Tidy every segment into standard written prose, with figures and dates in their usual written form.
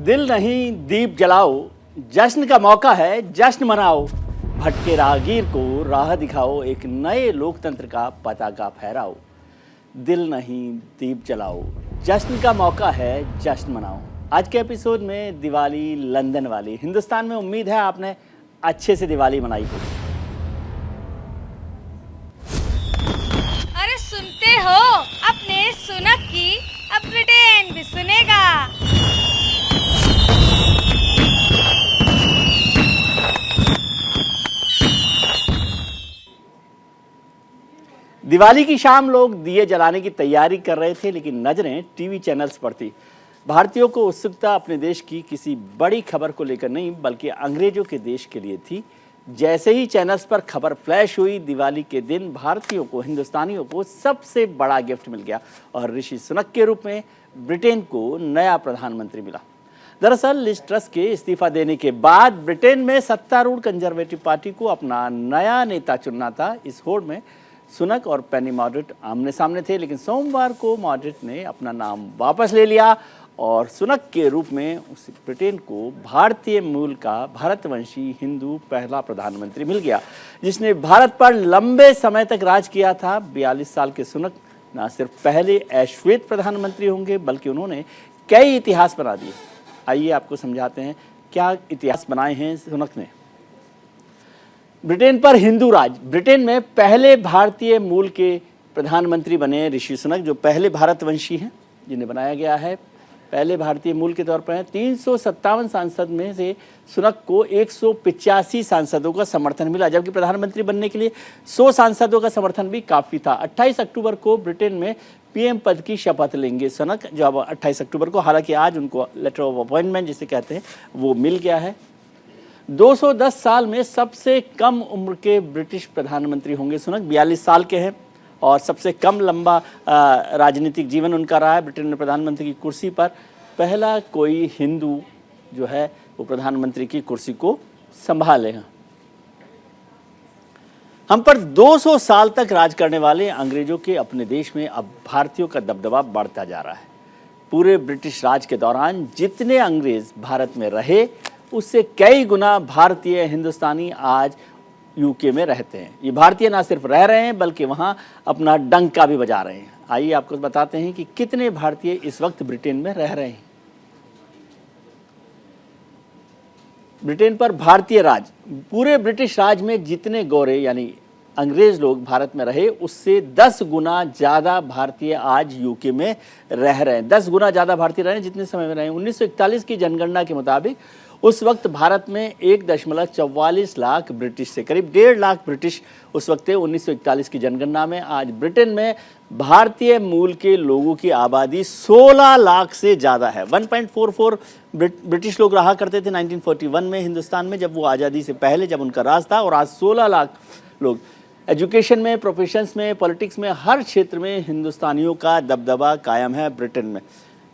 दिल नहीं दीप जलाओ, जश्न का मौका है, जश्न मनाओ। भटके राहगीर को राह दिखाओ, एक नए लोकतंत्र का पताका फहराओ। दिल नहीं दीप जलाओ, जश्न का मौका है, जश्न मनाओ। आज के एपिसोड में दिवाली लंदन वाली। हिंदुस्तान में उम्मीद है आपने अच्छे से दिवाली मनाई होगी। अरे सुनते हो, अपने सुनक की अब ब्रिटेन भी सुनेगा। दिवाली की शाम लोग दिए जलाने की तैयारी कर रहे थे, लेकिन नजरें टीवी चैनल्स पर थी। भारतीयों को उत्सुकता अपने देश की किसी बड़ी खबर को लेकर नहीं, बल्कि अंग्रेजों के देश के लिए थी। जैसे ही चैनल्स पर खबर फ्लैश हुई, दिवाली के दिन भारतीयों को, हिंदुस्तानियों को सबसे बड़ा गिफ्ट मिल गया और ऋषि सुनक के रूप में ब्रिटेन को नया प्रधानमंत्री मिला। दरअसल लिज ट्रस के इस्तीफा देने के बाद ब्रिटेन में सत्तारूढ़ कंजर्वेटिव पार्टी को अपना नया नेता चुनना था। इस होड़ में सुनक और पेनी मॉड्रिट आमने सामने थे, लेकिन सोमवार को मॉड्रिट ने अपना नाम वापस ले लिया और सुनक के रूप में उस ब्रिटेन को भारतीय मूल का भारतवंशी हिंदू पहला प्रधानमंत्री मिल गया, जिसने भारत पर लंबे समय तक राज किया था। 42 साल के सुनक न सिर्फ पहले अश्वेत प्रधानमंत्री होंगे, बल्कि उन्होंने कई इतिहास बना दिए। आइए आपको समझाते हैं क्या इतिहास बनाए हैं सुनक ने। ब्रिटेन पर हिंदू राज। ब्रिटेन में पहले भारतीय मूल के प्रधानमंत्री बने ऋषि सुनक, जो पहले भारतवंशी हैं, जिन्हें बनाया गया है पहले भारतीय मूल के तौर पर हैं। 357 सांसद में से सुनक को 185 सांसदों का समर्थन मिला, जबकि प्रधानमंत्री बनने के लिए 100 सांसदों का समर्थन भी काफ़ी था। 28 अक्टूबर को ब्रिटेन में पीएम पद की शपथ लेंगे सुनक, जो अब 28 अक्टूबर को, हालांकि आज उनको लेटर ऑफ अपॉइंटमेंट जिसे कहते हैं वो मिल गया है। 210 साल में सबसे कम उम्र के ब्रिटिश प्रधानमंत्री होंगे सुनक। 42 साल के हैं और सबसे कम लंबा राजनीतिक जीवन उनका रहा है। ब्रिटेन में प्रधानमंत्री की कुर्सी पर पहला कोई हिंदू जो है वो प्रधानमंत्री की कुर्सी को संभाले हैं। हम पर 200 साल तक राज करने वाले अंग्रेजों के अपने देश में अब भारतीयों का दबदबा बढ़ता जा रहा है। पूरे ब्रिटिश राज के दौरान जितने अंग्रेज भारत में रहे, उससे कई गुना भारतीय हिंदुस्तानी आज यूके में रहते हैं। ये भारतीय ना सिर्फ रह रहे हैं, बल्कि वहाँ अपना डंका भी बजा रहे हैं। आइए आपको बताते हैं कि कितने भारतीय इस वक्त ब्रिटेन में रह रहे हैं। ब्रिटेन पर भारतीय राज। पूरे ब्रिटिश राज में जितने गोरे यानी अंग्रेज लोग भारत में रहे, उससे 10 गुना ज़्यादा भारतीय आज यूके में रह रहे हैं। 10 गुना ज़्यादा भारतीय रहे हैं जितने समय में रहे। 1941 की जनगणना के मुताबिक उस वक्त भारत में 1.44 लाख ब्रिटिश से करीब 1.5 लाख ब्रिटिश उस वक्त थे 1941 की जनगणना में। आज ब्रिटेन में भारतीय मूल के लोगों की आबादी 16 लाख से ज़्यादा है। 1.44 ब्रिटिश लोग रहा करते थे 1941 में हिंदुस्तान में, जब वो आज़ादी से पहले, जब उनका राज था, और आज 16 लाख लोग। एजुकेशन में, प्रोफेशंस में, पॉलिटिक्स में, हर क्षेत्र में हिंदुस्तानियों का दबदबा कायम है ब्रिटेन में।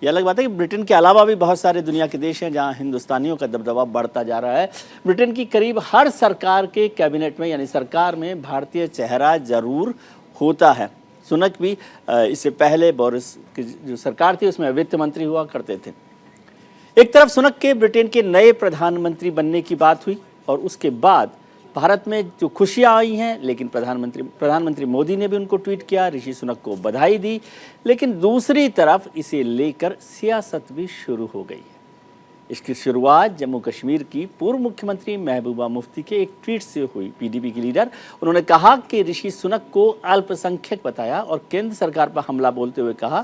यह अलग बात है कि ब्रिटेन के अलावा भी बहुत सारे दुनिया के देश हैं जहां हिंदुस्तानियों का दबदबा बढ़ता जा रहा है। ब्रिटेन की करीब हर सरकार के कैबिनेट में, यानी सरकार में, भारतीय चेहरा जरूर होता है। सुनक भी इससे पहले बोरिस की जो सरकार थी उसमें वित्त मंत्री हुआ करते थे। एक तरफ सुनक के ब्रिटेन के नए प्रधानमंत्री बनने की बात हुई और उसके बाद भारत में जो खुशियां आई हैं, लेकिन प्रधानमंत्री मोदी ने भी उनको ट्वीट किया, ऋषि सुनक को बधाई दी। लेकिन दूसरी तरफ इसे लेकर सियासत भी शुरू हो गई है। इसकी शुरुआत जम्मू कश्मीर की पूर्व मुख्यमंत्री महबूबा मुफ्ती के एक ट्वीट से हुई। पीडीपी की लीडर, उन्होंने कहा कि ऋषि सुनक को अल्पसंख्यक बताया और केंद्र सरकार पर हमला बोलते हुए कहा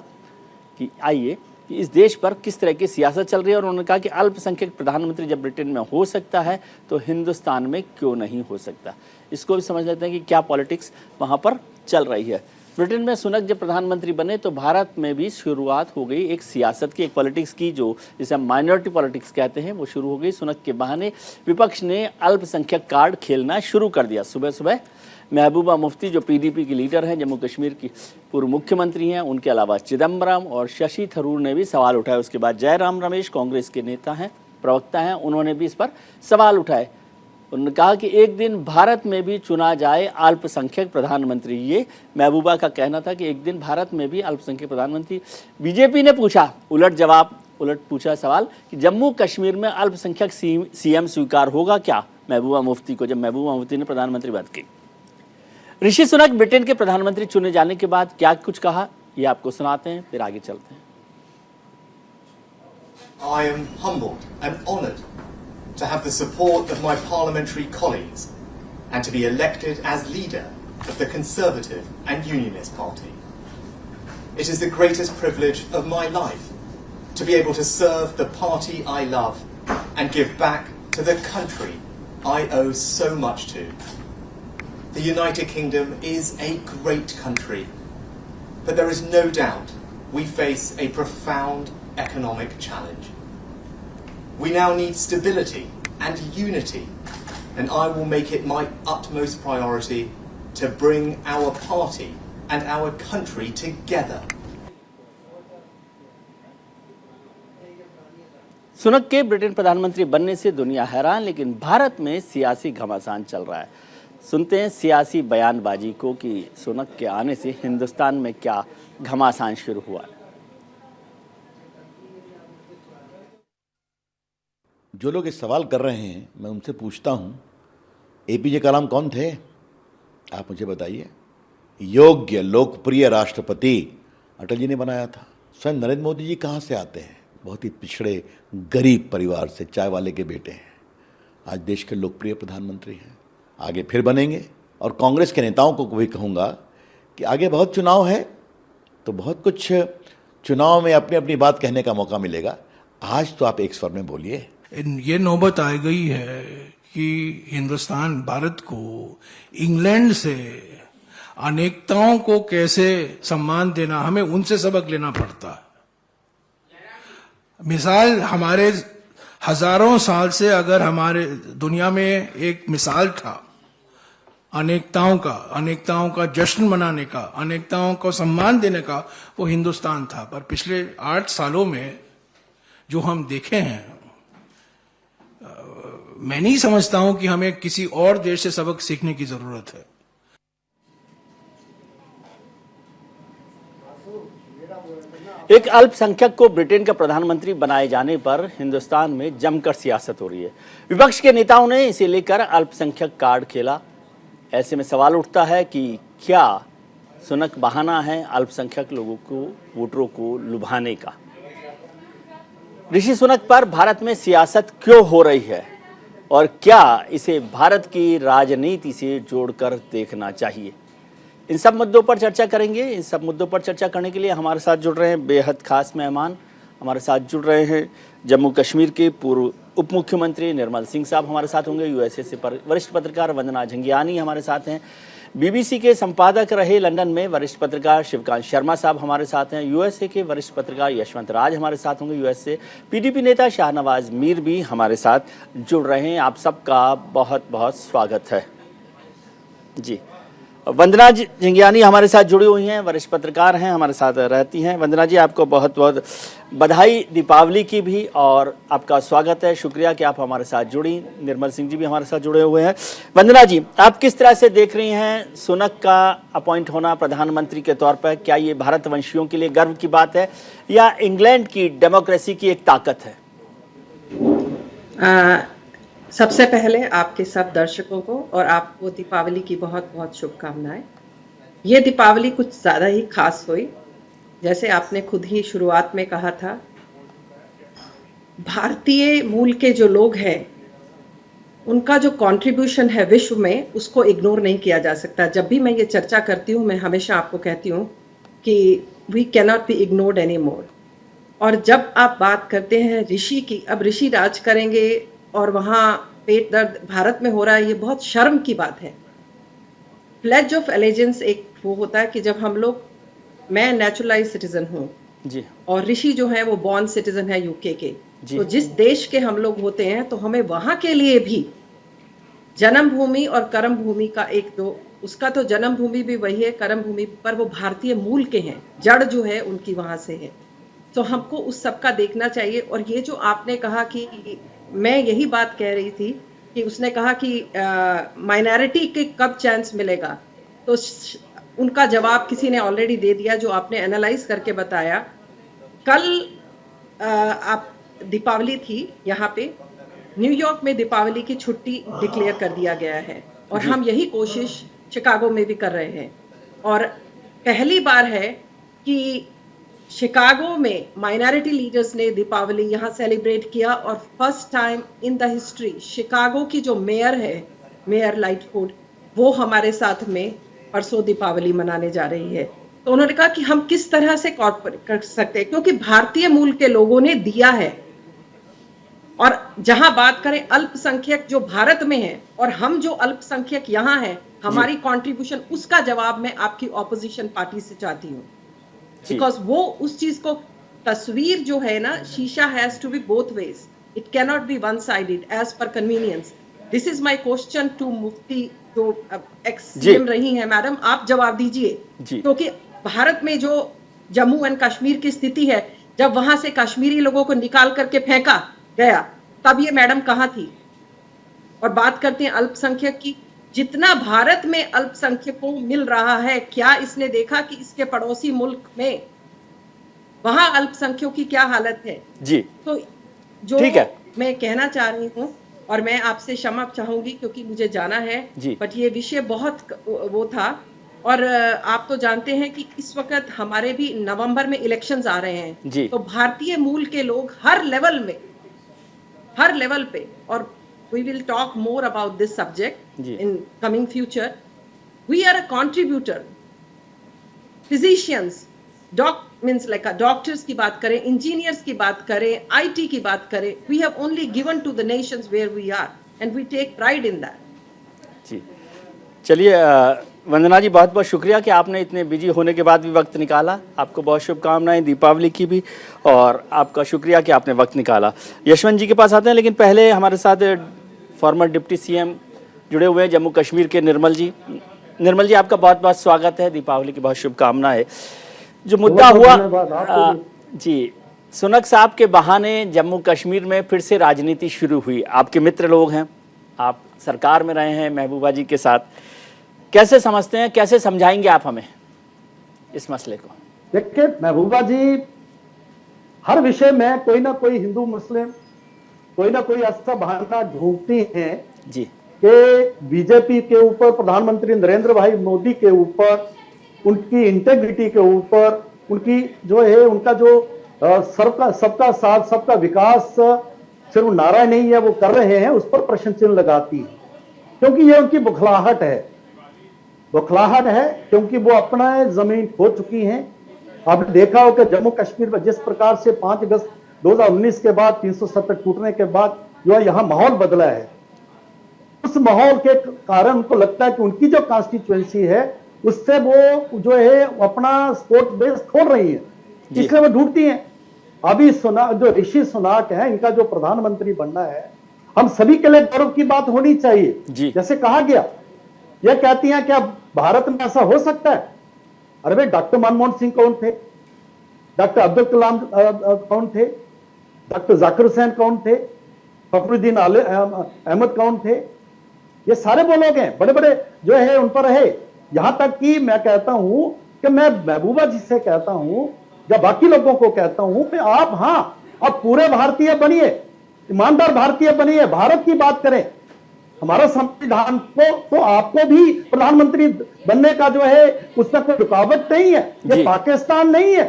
कि आइए कि इस देश पर किस तरह की सियासत चल रही है। और उन्होंने कहा कि अल्पसंख्यक प्रधानमंत्री जब ब्रिटेन में हो सकता है तो हिंदुस्तान में क्यों नहीं हो सकता। इसको भी समझ लेते हैं कि क्या पॉलिटिक्स वहाँ पर चल रही है। ब्रिटेन में सुनक जब प्रधानमंत्री बने तो भारत में भी शुरुआत हो गई एक सियासत की, एक पॉलिटिक्स की, जो जिसे हम माइनॉरिटी पॉलिटिक्स कहते हैं, वो शुरू हो गई। सुनक के बहाने विपक्ष ने अल्पसंख्यक कार्ड खेलना शुरू कर दिया। सुबह सुबह महबूबा मुफ्ती, जो पीडीपी की लीडर हैं, जम्मू कश्मीर की पूर्व मुख्यमंत्री हैं, उनके अलावा चिदम्बरम और शशि थरूर ने भी सवाल उठाए। उसके बाद जयराम रमेश, कांग्रेस के नेता हैं, प्रवक्ता हैं, उन्होंने भी इस पर सवाल उठाए। उन्होंने कहा कि एक दिन भारत में भी चुना जाए अल्पसंख्यक प्रधानमंत्री। ये महबूबा का कहना था कि एक दिन भारत में भी अल्पसंख्यक प्रधानमंत्री। बीजेपी ने पूछा, उलट जवाब उलट पूछा सवाल कि जम्मू कश्मीर में अल्पसंख्यक सीएम स्वीकार होगा क्या महबूबा मुफ्ती को, जब महबूबा मुफ्ती ने प्रधानमंत्री बात की। ऋषि सुनक ब्रिटेन के प्रधानमंत्री चुने जाने के बाद क्या कुछ कहा, ये आपको सुनाते हैं, फिर आगे चलते हैं। I am humbled and honoured to have the support of my parliamentary colleagues and to be elected as leader of the Conservative and Unionist Party. It is the greatest privilege of my life to be able to serve the party I love and give back to the country I owe so much to. The United Kingdom is a great country, but there is no doubt we face a profound economic challenge. We now need stability and unity, and I will make it my utmost priority to bring our party and our country together. Sunak के Britain प्रधानमंत्री बनने से दुनिया हैरान, लेकिन भारत में सियासी घमासान चल रहा है। सुनते हैं सियासी बयानबाजी को कि सुनक के आने से हिंदुस्तान में क्या घमासान शुरू हुआ है। जो लोग इस सवाल कर रहे हैं, मैं उनसे पूछता हूं, एपीजे कलाम कौन थे? आप मुझे बताइए। योग्य लोकप्रिय राष्ट्रपति अटल जी ने बनाया था। स्वयं नरेंद्र मोदी जी कहां से आते हैं? बहुत ही पिछड़े गरीब परिवार से, चाय वाले के बेटे हैं। आज देश के लोकप्रिय प्रधानमंत्री हैं, आगे फिर बनेंगे। और कांग्रेस के नेताओं को भी कहूँगा कि आगे बहुत चुनाव है, तो बहुत कुछ चुनाव में अपनी अपनी बात कहने का मौका मिलेगा। आज तो आप एक स्वर में बोलिए। ये नौबत आ गई है कि हिंदुस्तान, भारत को इंग्लैंड से अनेकताओं को कैसे सम्मान देना, हमें उनसे सबक लेना पड़ता है। मिसाल, हमारे हजारों साल से अगर हमारे दुनिया में एक मिसाल था अनेकताओं का जश्न मनाने का, अनेकताओं को सम्मान देने का, वो हिंदुस्तान था। पर पिछले 8 सालों में जो हम देखे हैं, मैं नहीं समझता हूं कि हमें किसी और देश से सबक सीखने की जरूरत है। एक अल्पसंख्यक को ब्रिटेन का प्रधानमंत्री बनाए जाने पर हिंदुस्तान में जमकर सियासत हो रही है। विपक्ष के नेताओं ने इसे लेकर अल्पसंख्यक कार्ड खेला। ऐसे में सवाल उठता है कि क्या सुनक बहाना है अल्पसंख्यक लोगों को, वोटरों को लुभाने का। ऋषि सुनक पर भारत में सियासत क्यों हो रही है और क्या इसे भारत की राजनीति से जोड़कर देखना चाहिए, इन सब मुद्दों पर चर्चा करेंगे। इन सब मुद्दों पर चर्चा करने के लिए हमारे साथ जुड़ रहे हैं बेहद खास मेहमान। हमारे साथ जुड़ रहे हैं जम्मू कश्मीर के पूर्व उप मुख्यमंत्री निर्मल सिंह साहब हमारे साथ होंगे। यूएसए से वरिष्ठ पत्रकार वंदना झंगियानी हमारे साथ हैं। बीबीसी के संपादक रहे लंदन में वरिष्ठ पत्रकार शिवकांत शर्मा साहब हमारे साथ हैं। यूएसए के वरिष्ठ पत्रकार यशवंत राज हमारे साथ होंगे यूएसए। पीडीपी नेता शाहनवाज मीर भी हमारे साथ जुड़ रहे हैं। आप सबका बहुत बहुत स्वागत है जी। वंदना झंगियानी हमारे साथ जुड़ी हुई हैं, वरिष्ठ पत्रकार हैं, हमारे साथ रहती हैं। वंदना जी, आपको बहुत बहुत बधाई दीपावली की भी, और आपका स्वागत है। शुक्रिया कि आप हमारे साथ जुड़ी। निर्मल सिंह जी भी हमारे साथ जुड़े हुए हैं। वंदना जी, आप किस तरह से देख रही हैं सुनक का अपॉइंट होना प्रधानमंत्री के तौर पर? क्या ये भारतवंशियों के लिए गर्व की बात है या इंग्लैंड की डेमोक्रेसी की एक ताकत है? सबसे पहले आपके सब दर्शकों को और आपको दीपावली की बहुत बहुत शुभकामनाएं। ये दीपावली कुछ ज़्यादा ही खास हुई। जैसे आपने खुद ही शुरुआत में कहा था, भारतीय मूल के जो लोग हैं उनका जो कंट्रीब्यूशन है विश्व में, उसको इग्नोर नहीं किया जा सकता। जब भी मैं ये चर्चा करती हूँ, मैं हमेशा आपको कहती हूँ कि we cannot be ignored any more. और जब आप बात करते हैं ऋषि की, अब ऋषि राज करेंगे और वहाँ पेट दर्द भारत में हो रहा है, ये बहुत शर्म की बात है। प्लेज ऑफ एलिजेंस एक वो होता है कि जब हम लोग, मैं नेचुरलाइज सिटीजन हूँ जी, और ऋषि जो है वो बॉर्न सिटीजन है यूके के। तो जिस देश के हम लोग होते हैं, तो हमें वहाँ के लिए भी जन्म भूमि और कर्म भूमि का उसका तो जन्म भूमि भी वही है, कर्म भूमि पर वो भारतीय मूल के हैं, जड़ जो है उनकी वहाँ से है। तो हमको उस सब का देखना चाहिए। और ये जो आपने कहा कि मैं यही बात कह रही थी कि उसने कहा कि माइनॉरिटी के कब चांस मिलेगा, तो उनका जवाब किसी ने ऑलरेडी दे दिया, जो आपने एनालाइज करके बताया। कल आप दीपावली थी यहाँ पे, न्यूयॉर्क में दीपावली की छुट्टी डिक्लेयर कर दिया गया है और हम यही कोशिश शिकागो में भी कर रहे हैं। और पहली बार है कि शिकागो में माइनॉरिटी लीडर्स ने दीपावली यहाँ सेलिब्रेट किया और first time in the history Chicago की जो मेयर है, मेयर लाइटफुड, वो हमारे साथ में परसों दीपावली मनाने जा रही है। तो उन्होंने कहा कि हम किस तरह से कॉर्पोरेट कर सकते हैं, क्योंकि भारतीय मूल के लोगों ने दिया है। और जहां बात करें अल्पसंख्यक जो भारत में है और हम जो अल्पसंख्यक यहाँ हैं, हमारी कंट्रीब्यूशन, उसका जवाब मैं आपकी ऑपोजिशन पार्टी से चाहती हूँ, बिकॉज वो उस चीज को, तस्वीर जो है ना, शीशा has to be both ways, it cannot be one sided as per convenience. This is my question to Mufti जो एक्स सीएम रही हैं, मैडम आप जवाब दीजिए, क्योंकि भारत में जो जम्मू एंड कश्मीर की स्थिति है, जब वहां से कश्मीरी लोगों को निकाल करके फेंका गया, तब ये मैडम कहाँ थी? और बात करते हैं अल्पसंख्यक की, जितना भारत में अल्पसंख्यकों को मिल रहा है, क्या इसने देखा कि इसके पड़ोसी मुल्क में वहां अल्पसंख्यकों की क्या हालत है? जी, तो जो ठीक है, मैं कहना चाह रही हूँ, और मैं आपसे क्षमा चाहूंगी क्योंकि मुझे जाना है, बट ये विषय बहुत वो था। और आप तो जानते हैं कि इस वक्त हमारे भी नवंबर में इलेक्शंस आ रहे हैं, तो भारतीय मूल के लोग हर लेवल पे, और we will talk more about this subject in coming future, we are a contributor, physicians, means like a doctors की बात करें, engineers की बात करें, IT की बात करें, we have only given to the nations where we are and we take pride in that. जी, चलिए वंदना जी, बहुत बहुत शुक्रिया कि आपने इतने बिजी होने के बाद भी वक्त निकाला। आपको बहुत शुभकामनाएं दीपावली की भी, और आपका शुक्रिया कि आपने वक्त निकाला। यशवंत जी के पास आते हैं, लेकिन पहले हमारे साथ फॉर्मर डिप्टी सीएम जुड़े हुए हैं जम्मू कश्मीर के, निर्मल जी। निर्मल जी, आपका बहुत बहुत स्वागत है, दीपावली की बहुत शुभकामनाएं। जो मुद्दा हुआ जी, सुनक साहब के बहाने जम्मू कश्मीर में फिर से राजनीति शुरू हुई। आपके मित्र लोग हैं, आप सरकार में रहे हैं महबूबा जी के साथ, कैसे समझते हैं, कैसे समझाएंगे आप हमें इस मसले को? देखिए महबूबा जी, हर विषय में कोई ना कोई हिंदू मुस्लिम कोई ना कोई अच्छा बहाना ढूंढती हैं जी, कि बीजेपी के ऊपर, प्रधानमंत्री नरेंद्र भाई मोदी के ऊपर, उनकी इंटेग्रिटी के ऊपर, उनकी जो है, उनका जो सबका साथ सबका विकास सिर्फ नारा नहीं है वो कर रहे हैं, उस पर प्रश्न चिन्ह लगाती है, क्योंकि ये उनकी बौखलाहट है, क्योंकि वो अपना जमीन खो चुकी हैं। आपने देखा हो कि जम्मू कश्मीर में जिस प्रकार से 5 अगस्त 2019 के बाद 370 टूटने के बाद जो है यहाँ माहौल बदला है, उस माहौल के कारण उनको लगता है कि उनकी जो कॉन्स्टिट्यूएंसी है उससे वो जो है अपना सपोर्ट बेस खोल रही है, इसलिए वो ढूंढती हैं। अभी जो ऋषि सुनाक है, इनका जो प्रधानमंत्री बनना है, हम सभी के लिए गौरव की बात होनी चाहिए। जैसे कहा गया, ये कहती हैं क्या भारत में ऐसा हो सकता है? अरे भाई, डॉक्टर मनमोहन सिंह कौन थे? डॉक्टर अब्दुल कलाम कौन थे? डॉक्टर जाकिर हुसैन कौन थे? फखरुद्दीन अहमद कौन थे? ये सारे वो लोग हैं, बड़े बड़े जो है उन पर है। यहां तक कि मैं कहता हूं कि मैं महबूबा जी से कहता हूं, जब बाकी लोगों को कहता हूं कि आप पूरे भारतीय बनिए, ईमानदार भारतीय बनिए, भारत की बात करें, हमारा संविधान को, तो आपको भी प्रधानमंत्री बनने का जो है उसमें कोई रुकावट नहीं है। ये पाकिस्तान नहीं है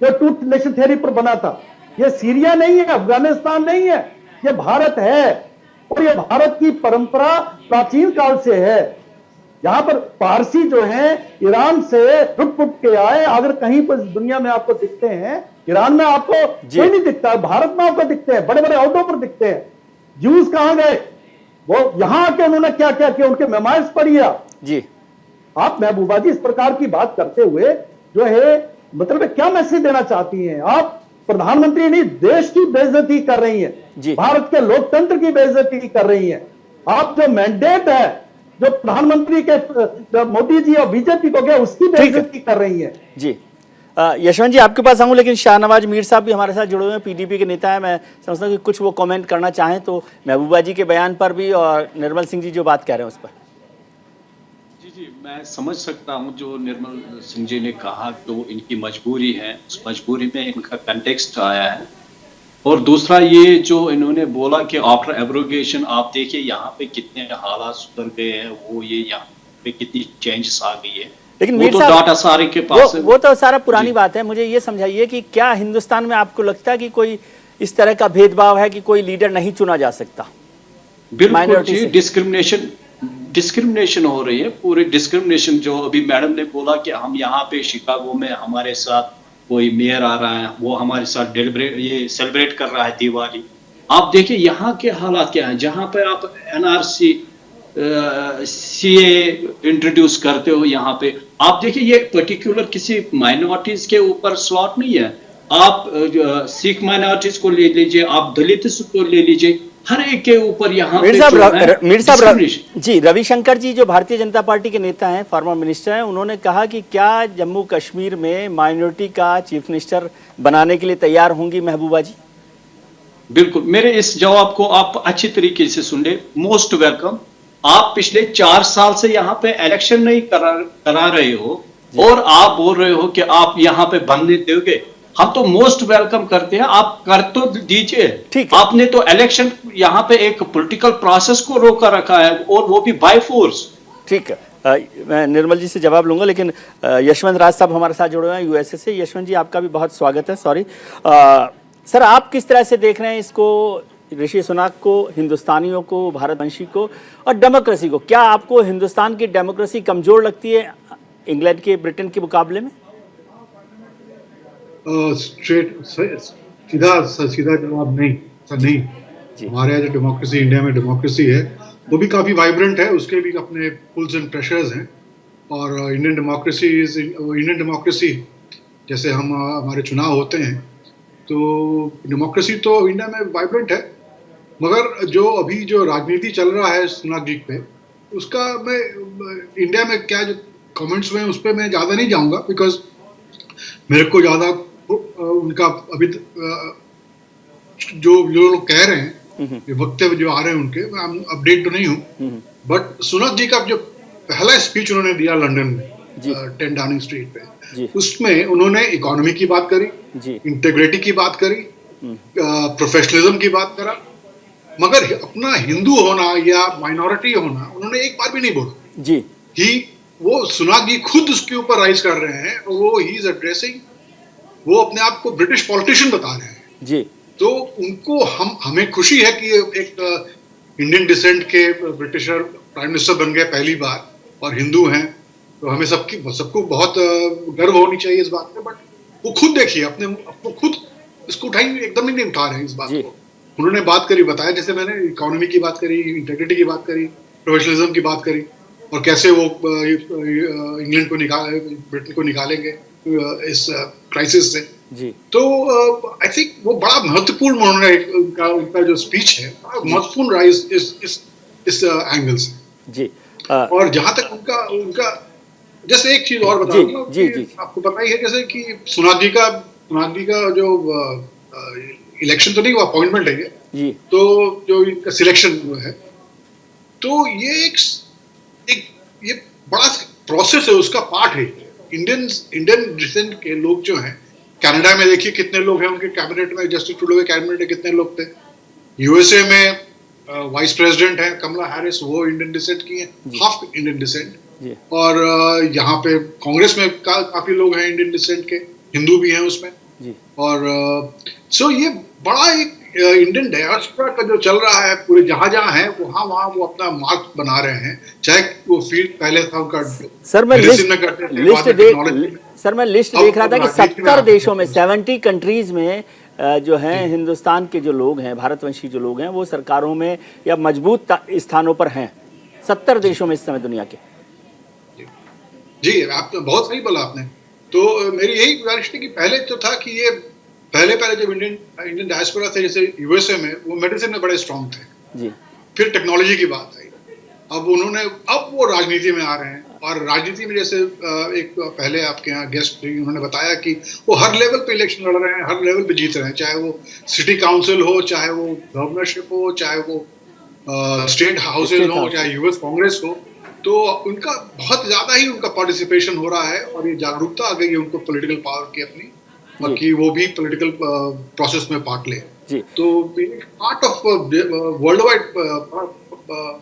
जो 2 नेशन थ्योरी पर बना था, ये सीरिया नहीं है, अफगानिस्तान नहीं है, ये भारत है। और ये भारत की परंपरा प्राचीन काल से है। यहाँ पर पारसी जो है ईरान से रुक के आए, अगर कहीं पर दुनिया में आपको दिखते हैं, ईरान में आपको कोई नहीं दिखता है, भारत में आपको दिखते हैं, बड़े बड़े अहदों पर दिखते हैं। जूस कहां गए? वो यहां आके उन्होंने क्या क्या किया, उनके मेमाइज पढ़िए आप महबूबा जी, इस प्रकार की बात करते हुए जो है, मतलब क्या मैसेज देना चाहती हैं आप? प्रधानमंत्री नहीं, देश की बेइज्जती कर रही हैं, भारत के लोकतंत्र की बेइज्जती कर रही हैं। आप जो मैंडेट है, जो प्रधानमंत्री के मोदी जी और बीजेपी को गया, उसकी बेइज्जती कर रही है। जी, यशवंत जी आपके पास आऊँ, लेकिन शाहनवाज मीर साहब भी हमारे साथ जुड़े हुए हैं, पीडीपी के नेता हैं। मैं समझता हूँ कि कुछ वो कमेंट करना चाहें तो महबूबा जी के बयान पर भी, और निर्मल सिंह जी जो बात कह रहे हैं उस पर। जी, मैं समझ सकता हूं जो निर्मल सिंह जी ने कहा, तो इनकी मजबूरी है, उस मजबूरी में इनका कंटेक्स्ट आया है। और दूसरा ये जो इन्होंने बोला कि आफ्टर एब्रोगेशन आप देखिए यहाँ पे कितने हालात सुधर गए हैं, वो ये यहाँ पे कितनी चेंजेस आ गई है। लेकिन वो मीर तो साहब, डाटा सारे के पास है। वो तो सारा पुरानी बात है। मुझे ये समझाइए कि क्या हिंदुस्तान में आपको लगता है कि कोई इस तरह का भेदभाव है कि कोई लीडर नहीं चुना जा सकता? बिल्कुल Minority जी, से। डिस्क्रिमिनेशन हो रही है, पूरे डिस्क्रिमिनेशन। जो अभी मैडम ने बोला कि हम यहाँ पे शिकागो में हमारे साथ कोई मेयर आ रहा है, वो हमारे साथ ये सेलिब्रेट कर रहा है दिवाली। आप देखिए यहाँ के हालात क्या हैं, जहाँ पे आप एनआरसी सीए इंट्रोड्यूस करते हो, यहाँ पे आप देखिए ये पर्टिकुलर किसी माइनॉरिटीज के ऊपर स्लॉट नहीं है। आप सिख माइनॉरिटीज को ले लीजिए, आप दलित्स को ले लीजिए, हर एक के ऊपर यहाँ पे मीर साहब, जो है मीर साहब discrimination। जी, रविशंकर जी जो भारतीय जनता पार्टी के नेता हैं, फॉर्मर मिनिस्टर हैं, उन्होंने कहा कि क्या जम्मू कश्मीर में माइनॉरिटी का चीफ मिनिस्टर बनाने के लिए तैयार होंगी महबूबा जी? बिल्कुल, मेरे इस जवाब को आप अच्छी तरीके से सुन ले। Most welcome. आप पिछले 4 साल से यहाँ पे इलेक्शन नहीं करा रहे हो और आप बोल रहे हो कि आप यहाँ पे बनने दोगे। हम तो मोस्ट वेलकम करते हैं, आप कर तो दीजिए। ठीक है। आपने तो इलेक्शन यहाँ पे एक पॉलिटिकल प्रोसेस को रोका रखा है, और वो भी बाय फोर्स। ठीक है, मैं निर्मल जी से जवाब लूंगा, लेकिन यशवंत राज साहब हमारे साथ जुड़े हुए हैं यूएसए से। यशवंत जी, आपका भी बहुत स्वागत है। सॉरी सर, आप किस तरह से देख रहे हैं इसको, ऋषि सुनाक को, हिंदुस्तानियों को, भारतवंशी को और डेमोक्रेसी को? क्या आपको हिंदुस्तान की डेमोक्रेसी कमजोर लगती है इंग्लैंड के, ब्रिटेन के मुकाबले में? सीधा जवाब नहीं सर, नहीं। हमारे यहाँ जो डेमोक्रेसी, इंडिया में डेमोक्रेसी है, वो भी काफी वाइब्रेंट है, उसके भी अपने पुल्स एंड प्रेशर्स हैं। और इंडियन डेमोक्रेसी जैसे हमारे चुनाव होते हैं, तो डेमोक्रेसी तो इंडिया में वाइब्रेंट है, मगर जो अभी जो राजनीति चल रहा है सुनाक जी पे, उसका मैं इंडिया में क्या जो कमेंट्स हुए हैं उस पर मैं ज़्यादा नहीं जाऊंगा, बिकॉज मेरे को ज़्यादा उनका अभी जो लोग कह रहे हैं, वक्तव्य जो आ रहे हैं उनके, मैं अपडेट तो नहीं हूँ। बट सुनाक जी का जो पहला स्पीच उन्होंने दिया लंदन में 10 डाउनिंग स्ट्रीट पे, उसमें उन्होंने इकोनॉमी की बात करी, इंटीग्रिटी की बात करी, प्रोफेशनलिज्म की बात करा, मगर अपना हिंदू होना या माइनॉरिटी होना उन्होंने एक बार भी नहीं बोला जी। वो सुनाक जी खुद उसके ऊपर राइज कर रहे हैं, और वो ही इज एड्रेसिंग, वो अपने आप को ब्रिटिश पॉलिटिशियन बता रहे हैं जी। तो उनको हमें खुशी है कि एक इंडियन डिसेंट के ब्रिटिशर प्राइम मिनिस्टर बन गए पहली बार, और हिंदू हैं, तो हमें सबको बहुत गर्व होनी चाहिए इस बात पे। बट वो खुद देखिए, अपने खुद इसको एकदम ही नहीं उठा रहे हैं इस बात को। उन्होंने बात करी, बताया, जैसे मैंने इकोनॉमी की बात करी, इंटीग्रिटी की बात करी, प्रोफेशनलिज्म की बात करी, और कैसे वो इंग्लैंड को ब्रिटेन को निकालेंगे इस क्राइसिस से जी। तो आई थिंक वो बड़ा महत्वपूर्ण, उन्होंने उनका जो स्पीच है बड़ा महत्वपूर्ण रहा इस एंगल से जी। और जहां तक उनका जैसे एक चीज और बता दूं जी, आपको पता ही है, जैसे कि सुनाक जी का जो इलेक्शन तो नहीं हुआ, अपॉइंटमेंट है ये, तो जो इनका सिलेक्शन हुआ है, तो ये ये बड़ा प्रोसेस है, उसका पार्ट है। इंडियन डिसेंट के लोग जो हैं, कनाडा में देखिए कितने लोग हैं उनके कैबिनेट में, जस्टिस ट्रूडो के कैबिनेट में कितने लोग थे। यूएसए में वाइस प्रेसिडेंट है कमला हैरिस, वो इंडियन डिसेंट की है, हाफ इंडियन डिसेंट। और यहाँ पे कांग्रेस में काफी लोग हैं इंडियन डिसेंट के, हिंदू भी हैं उसमें। और सो ये बड़ा एक इंडियन डायस्पोरा का जो चल रहा है, पूरे जहां है वहां वो अपना मार्क बना रहे हैं, चाहे वो फील्ड पहले था उनका। सर मैं लिस्ट देख रहा था कि 70 देशों में, 70 कंट्रीज में जो हैं हिंदुस्तान के जो लोग हैं, भारतवंशी जो लोग हैं, वो सरकारों में या मजबूत स्थानों पर हैं 70 देशों में इस समय दुनिया के। जी, आप तो बहुत सही बोला आपने। तो मेरी यही गुजारिश थी कि पहले तो था कि ये पहले जब इंडियन डायस्पोरा थे, जैसे यूएसए में, वो मेडिसिन में बड़े स्ट्रॉन्ग थे जी। फिर टेक्नोलॉजी की बात आई, अब वो राजनीति में आ रहे हैं। और राजनीति में जैसे एक पहले आपके यहाँ गेस्ट उन्होंने बताया कि वो हर लेवल पे इलेक्शन लड़ रहे हैं, हर लेवल पे जीत रहे हैं, चाहे वो सिटी काउंसिल हो, चाहे वो गवर्नरशिप हो, चाहे वो स्टेट हाउसेज हो, चाहे यूएस कांग्रेस हो। तो उनका बहुत ज्यादा ही उनका पार्टिसिपेशन हो रहा है, और ये जागरूकता आ गई है उनको पॉलिटिकल पावर की अपनी, कि वो भी पॉलिटिकल प्रोसेस में पार्ट ले। जी तो part of world wide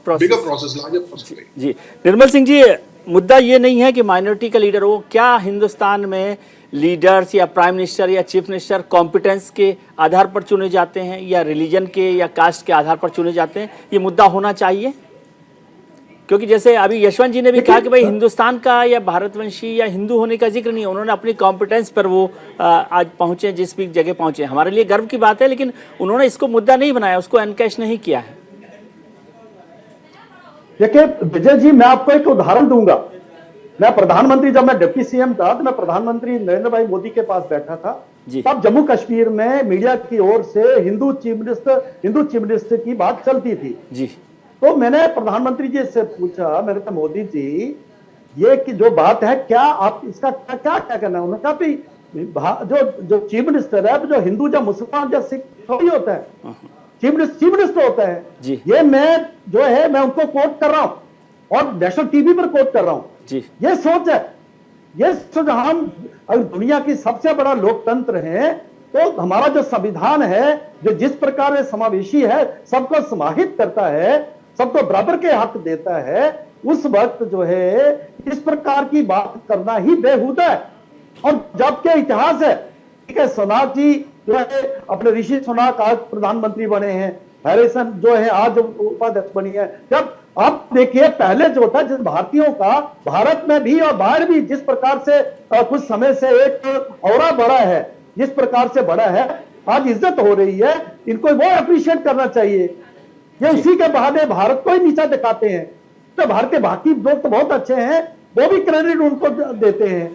bigger process, larger process. जी निर्मल सिंह जी, मुद्दा ये नहीं है कि माइनॉरिटी का लीडर हो, क्या हिंदुस्तान में लीडर्स या प्राइम मिनिस्टर या चीफ मिनिस्टर कॉम्पिटेंस के आधार पर चुने जाते हैं या रिलीजन के या कास्ट के आधार पर चुने जाते हैं? ये मुद्दा होना चाहिए, क्योंकि जैसे अभी यशवंत जी ने भी कहा कि भाई हिंदुस्तान का या भारतवंशी या हिंदू होने का जिक्र नहीं है, उन्होंने अपनी कॉम्पिटेंस पर वो आज पहुंचे जिस भी जगह पहुंचे, हमारे लिए गर्व की बात है, लेकिन उन्होंने इसको मुद्दा नहीं बनाया, उसको एनकैश नहीं किया है। देखिए विजय जी, मैं आपको एक उदाहरण दूंगा। मैं प्रधानमंत्री, जब मैं डिप्टी सीएम था तो मैं प्रधानमंत्री नरेंद्र भाई मोदी के पास बैठा था, तब जम्मू कश्मीर में मीडिया की ओर से हिंदू चीफ मिनिस्टर की बात चलती थी जी। तो मैंने प्रधानमंत्री जी से पूछा, मैंने कहा मोदी जी ये कि जो बात है क्या आप इसका क्या करना है? उन्होंने कहा जो चीफ मिनिस्टर है, जो हिंदू या मुसलमान या सिख थोड़ी होता है, चीफ मिनिस्टर होता है जी। ये मैं उनको कोट कर रहा हूं और नेशनल टीवी पर कोट कर रहा हूं जी। ये सोच है, ये सोच हम अगर दुनिया की सबसे बड़ा लोकतंत्र है तो हमारा जो संविधान है, जो जिस प्रकार समावेशी है, सबको समाहित करता है, सबको बराबर के हक देता है, उस वक्त जो है इस प्रकार की बात करना ही बेहुदा है। और जबकि इतिहास है, ठीक है, सोनाक जी जो है अपने ऋषि सोनाक आज प्रधानमंत्री बने हैं, हैरिसन जो है आज उपाध्यक्ष बनी है। जब आप देखिए पहले जो था जिस भारतीयों का भारत में भी और बाहर भी जिस प्रकार से कुछ समय से एक औरा बढ़ा है, जिस प्रकार से बढ़ा है, आज इज्जत हो रही है, इनको वो अप्रिशिएट करना चाहिए। ये उसी के बहाने भारत को ही नीचा दिखाते हैं, तो भारत के बाकी लोग तो बहुत अच्छे हैं, वो भी क्रेडिट उनको देते हैं,